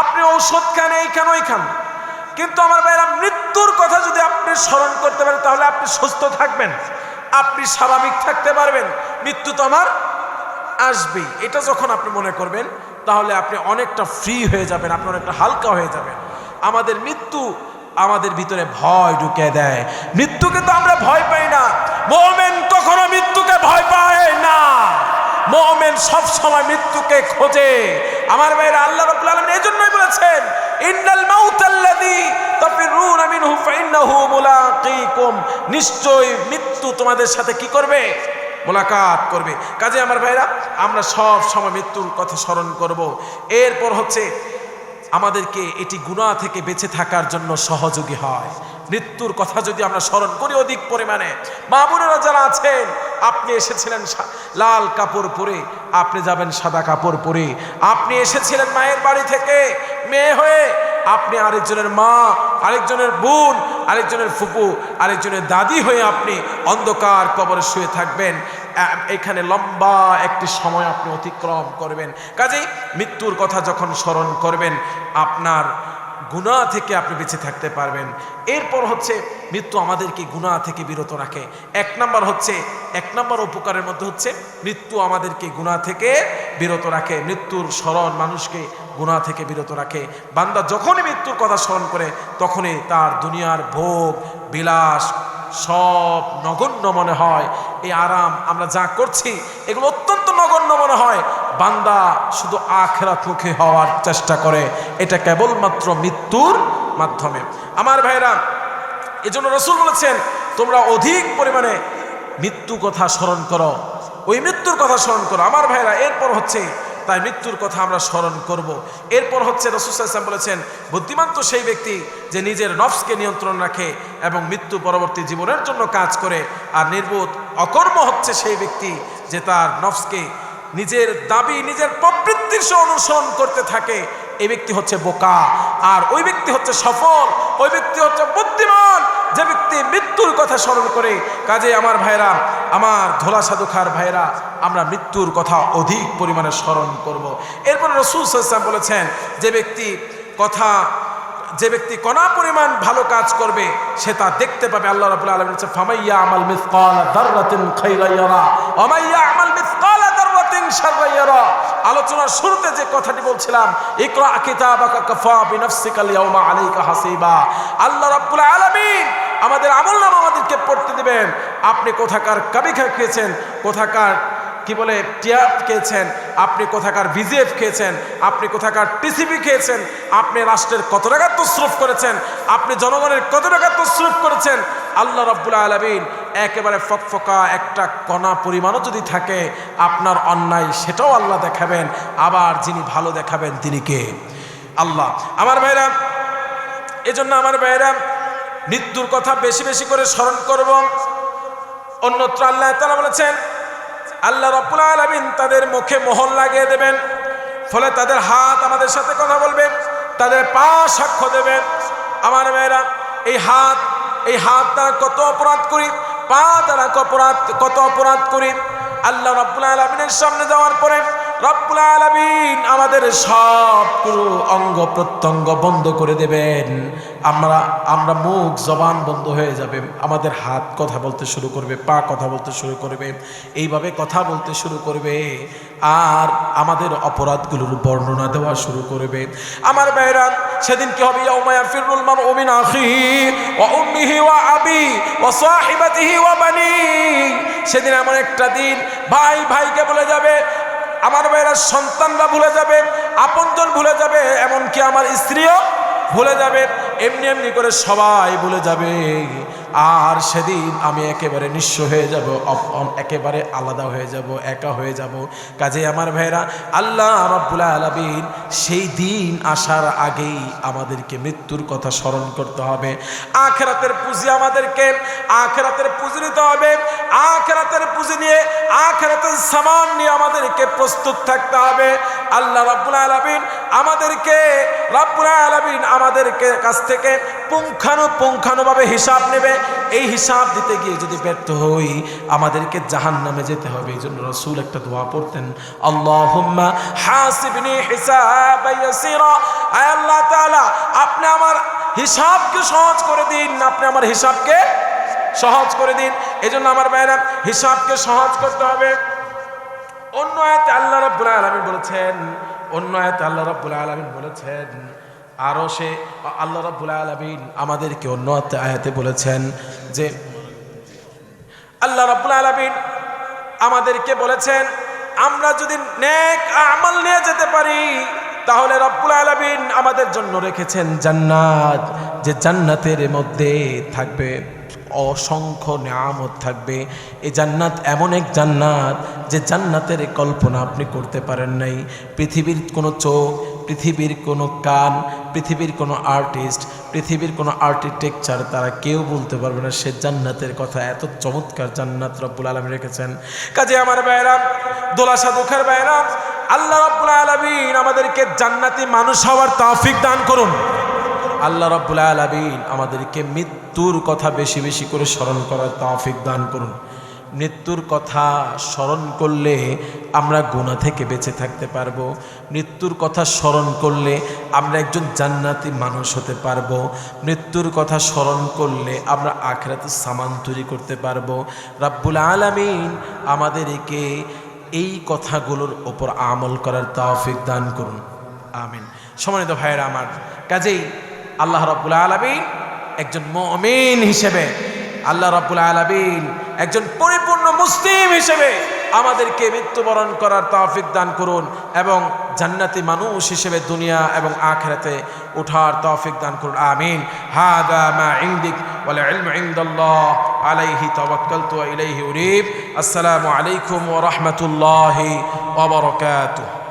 আপনি ঔষধ খান, এই খান ওই খান, কিন্তু আমার ভাইরা মৃত্যুর কথা যদি আপনি স্মরণ করতে পারেন তাহলে আপনি সুস্থ থাকবেন, আপনি স্বাভাবিক থাকতে পারবেন। মৃত্যু তো আমার আসবেই, এটা যখন আপনি মনে করবেন তাহলে আপনি অনেকটা ফ্রি হয়ে যাবেন, আপনি অনেকটা হালকা হয়ে যাবেন। আমাদের মৃত্যু আমাদের ভিতরে ভয় ঢুকে দেয়, মৃত্যুকে তো আমরা ভয় পাই না। মুমিন কখনো মৃত্যুকে ভয় পায় না, মুমিন সব সময় মৃত্যুকে খোঁজে। আমার ভাইরা, আল্লাহ রাব্বুল আলামিন এজন্যই বলেছেন, ইন্নাল মাউতাল্লাযী তাফিরুনা মিনহু ফাইন্নাহু মুলাকীকুম, নিশ্চয় মৃত্যু তোমাদের সাথে কি করবে? মোলাকাত করবে। কাজে আমার ভাইরা, আমরা সব সময় মৃত্যুর কথা স্মরণ করব। এরপর হচ্ছে আমাদেরকে এটি গুনাহ থেকে বেঁচে থাকার জন্য সহযোগী হয়। মৃত্যুর কথা যদি আমরা স্মরণ করি অধিক পরিমাণে, মা বোনেরা যারা আছেন, আপনি এসেছিলেন লাল কাপড় পরে, আপনি যাবেন সাদা কাপড় পরে। আপনি এসেছিলেন মায়ের বাড়ি থেকে মেয়ে হয়ে, আপনি আরেকজনের মা, আরেকজনের বোন, আরেকজনের ফুপু, আরেকজনের দাদি হয়ে আপনি অন্ধকার কবরে শুয়ে থাকবেন। এখানে লম্বা একটি সময় আপনি অতিক্রম করবেন। কাজেই মৃত্যুর কথা যখন স্মরণ করবেন, আপনার গুনাহ থেকে আপনি বেঁচে থাকতে পারবেন। এরপর হচ্ছে মৃত্যু আমাদেরকে গুনাহ থেকে বিরত রাখে। এক নাম্বার উপকারের মধ্যে হচ্ছে মৃত্যু আমাদেরকে গুনাহ থেকে বিরত রাখে। মৃত্যুর স্মরণ মানুষকে গুনাহ থেকে বিরত রাখে। বান্দা যখনই মৃত্যুর কথা স্মরণ করে তখনই তার দুনিয়ার ভোগ বিলাস সব নগণ্য মনে হয়। এই আরাম আমরা যা করছি এগুলো অত্যন্ত নগণ্য মনে হয়। বান্দা শুধু আখিরাতমুখী হওয়ার চেষ্টা করে, এটা কেবলমাত্র মৃত্যুর মাধ্যমে। আমার ভাইরা, এজন্য রাসূল বলেছেন, তোমরা অধিক পরিমাণে মৃত্যু কথা স্মরণ করো, ওই মৃত্যুর কথা স্মরণ করো। আমার ভাইরা, এরপর হচ্ছে তাই মৃত্যুর কথা আমরা স্মরণ করব। এরপর হচ্ছে রাসূল সাল্লাল্লাহু আলাইহি ওয়াসাল্লাম বলেছেন, বুদ্ধিমান তো সেই ব্যক্তি যে নিজের নফসকে নিয়ন্ত্রণ রাখে এবং মৃত্যু পরবর্তী জীবনের জন্য কাজ করে, আর নির্বোধ অকর্ম হচ্ছে সেই ব্যক্তি যে তার নফসকে নিজের দাবি নিজের প্রবৃত্তির সহ অনুসরণ করতে থাকে। এই ব্যক্তি হচ্ছে বোকা, আর ওই ব্যক্তি হচ্ছে সফল, ওই ব্যক্তি হচ্ছে বুদ্ধিমান যে ব্যক্তি মৃত্যুর কথা স্মরণ করে। কাজে আমার ভাইরা, আমার ধোলা সাধুখার ভাইরা, আমরা মৃত্যুর কথা অধিক পরিমাণে স্মরণ করব। এরপরে রাসূল সাল্লাল্লাহু আলাইহি ওয়াসাল্লাম বলেছেন, যে ব্যক্তি কণা পরিমাণ ভালো কাজ করবে সে তা দেখতে পাবে। আল্লাহ রাব্বুল আলামিন বলেছেন, ফামাইয়া আমাল মিসকালা দাররাতিন খাইরা ইয়ারা ওয়া মাইয়া আমাল মিসকালা দাররাতিন শাররা ইয়ারা। আলোচনার শুরুতে যে কথাটি বলছিলাম, ইকরা কিতাবাকা কাফা বিনাফসিকাল ইয়াউমা আলাইকা হাসিবা। আল্লাহ রাব্বুল আলামিন আমাদের আমলনামা আমাদেরকে পড়তে দিবেন। আপনি কোথাকার কাবিখা খেয়েছেন, কোথাকার টিয়ার খেয়েছেন, আপনি কোথাকার বিজিএফ খেয়েছেন, আপনি কোথাকার টিসিবি খেয়েছেন, আপনি রাষ্ট্রের কত টাকা তসরুফ করেছেন, আপনি জনগণের কত টাকা তসরুফ করেছেন। আল্লাহ রাব্বুল আলামিন একেবারে ফকফকা একটা কণা পরিমাণও যদি থাকে আপনার অন্যায়, সেটাও আল্লাহ দেখাবেন। আবার যিনি ভালো দেখাবেন তিনি কে? আল্লাহ। আমার ভাইরা, এজন্য আমার ভাইরা, মৃত্যুর কথা বেশি বেশি করে স্মরণ করব। অন্যত্র আল্লাহ তাআলা বলেছেন, আল্লাহ রাব্বুল আলামিন তাদের মুখে মোহর লাগিয়ে দেবেন, ফলে তাদের হাত আমাদের সাথে কথা বলবে, তাদের পা সাক্ষ্য দেবেন। আমার মেয়েরা, এই হাত দ্বারা কত অপরাধ করি, পা দ্বারা কত অপরাধ করি। আল্লাহ রাব্বুল আলামিনের সামনে যাওয়ার পরে রব্বুল আলামিন আমাদের সবগুলো অঙ্গ প্রত্যঙ্গ বন্ধ করে দেবেন। আমরা মুখ জবান বন্ধ হয়ে যাবে, আমাদের হাত কথা বলতে শুরু করবে, পা কথা বলতে শুরু করবে, এইভাবে কথা বলতে শুরু করবে, আর আমাদের অপরাধগুলোর বর্ণনা দেওয়া শুরু করবে। আমার ভাইরা, সেদিন কি হবে? ইয়াউমা ইয়াফিরুল মারউ মিন আখিহি ওয়া উম্মিহি ওয়া আবি ওয়া সাহিবাতিহি ওয়া বানি। সেদিন এমন একটা দিন, ভাই ভাইকে ভুলে যাবে, আমার ভাইরা সন্তানরা ভুলে যাবে, আপনজন ভুলে যাবে, এমনকি আমার স্ত্রীও ভুলে যাবে, এমনি এমনি করে সবাই ভুলে যাবে। আর সেদিন আমি একেবারে নিঃস্ব হয়ে যাব, একেবারে আলাদা হয়ে যাব, একা হয়ে যাব। কাজে আমার ভাইরা, আল্লাহ রাব্বুল আলামিন সেই দিন আসার আগেই আমাদেরকে মৃত্যুর কথা স্মরণ করতে হবে। আখিরাতের পুঁজি আমাদেরকে আখিরাতের পুঁজি নিতে হবে। আখিরাতের পুঁজি নিয়ে, আখিরাতের সামান নিয়ে আমাদেরকে প্রস্তুত থাকতে হবে। আল্লাহ রাব্বুল আলামিন আমাদেরকে কাছ থেকে পুঙ্খানুপুঙ্খানুভাবে হিসাব নেবে। এই হিসাব দিতে গিয়ে যদি ব্যর্থ হই, আমাদেরকে জাহান্নামে যেতে হবে। এই জন্য রাসূল একটা দোয়া পড়তেন, আল্লাহুম্মা হাসিবনি হিসাবান ইয়াসীরা। আয় আল্লাহ তাআলা, আপনি আমার হিসাবকে সহজ করে দিন, আপনি আমার হিসাবকে সহজ করে দিন। এজন্য আমার ভাইরা, হিসাবকে সহজ করতে হবে। অন্য আয়াতে আল্লাহ রাব্বুল আলামিন বলেছেন, আরো সে আল্লাহ রাব্বুল আলামিন আমাদেরকে অন্য আয়াতে বলেছেন যে, আল্লাহ রাব্বুল আলামিন আমাদেরকে বলেছেন, আমরা যদি নেক আমল নিয়ে যেতে পারি, তাহলে রাব্বুল আলামিন আমাদের জন্য রেখেছেন জান্নাত, যে জান্নাতের মধ্যে থাকবে অসংখ্য নিয়ামত থাকবে। এই জান্নাত এমন এক জান্নাত, যে জান্নাতের কল্পনা আপনি করতে পারেন নাই। পৃথিবীর কোনো চোখ, পৃথিবীর কোনো কান, পৃথিবীর কোনো আর্টিস্ট, পৃথিবীর কোনো আর্কিটেকচার, তারা কেউ বলতে পারবে না সে জান্নাতের কথা। এত চমৎকার জান্নাত রব্বুল আলামিন রেখেছেন। কাজে আমার ভাইরা, দোলাশা দুঃখের ভাইরা, আল্লাহ রব্বুল আলামিন আমাদেরকে জান্নাতি মানুষ হওয়ার তৌফিক দান করুন। আল্লাহ রাব্বুল আলামিন আমাদেরকে মৃত্যুর কথা বেশি বেশি করে স্মরণ করার তৌফিক দান করুন। মৃত্যুর কথা স্মরণ করলে আমরা গুনাহ থেকে বেঁচে থাকতে পারবো। মৃত্যুর কথা স্মরণ করলে আমরা একজন জান্নাতি মানুষ হতে পারবো। মৃত্যুর কথা স্মরণ করলে আমরা আখিরাতের সামান তৈরি করতে পারবো। রাব্বুল আলামিন আমাদেরকে এই কথাগুলোর উপর আমল করার তৌফিক দান করুন, আমিন। সম্মানিত ভাইয়েরা আমার, কাজেই আল্লাহ রাব্বুল আলামিন একজন মুমিন হিসেবে, আল্লাহ রাব্বুল আলামিন একজন পরিপূর্ণ মুসলিম হিসেবে আমাদেরকে মৃত্যুবরণ করার তৌফিক দান করুন, এবং জান্নাতি মানুষ হিসেবে দুনিয়া এবং আখিরাতে ওঠার তৌফিক দান করুন, আমিন। হাদা মা ইনদিক ওয়াল ইলমু ইনদাল্লাহ আলাইহি তাওয়াক্কালতু ওয়া ইলাইহি উনীব। আসসালামু আলাইকুম ওয়া রাহমাতুল্লাহি ওয়া বারাকাতুহু।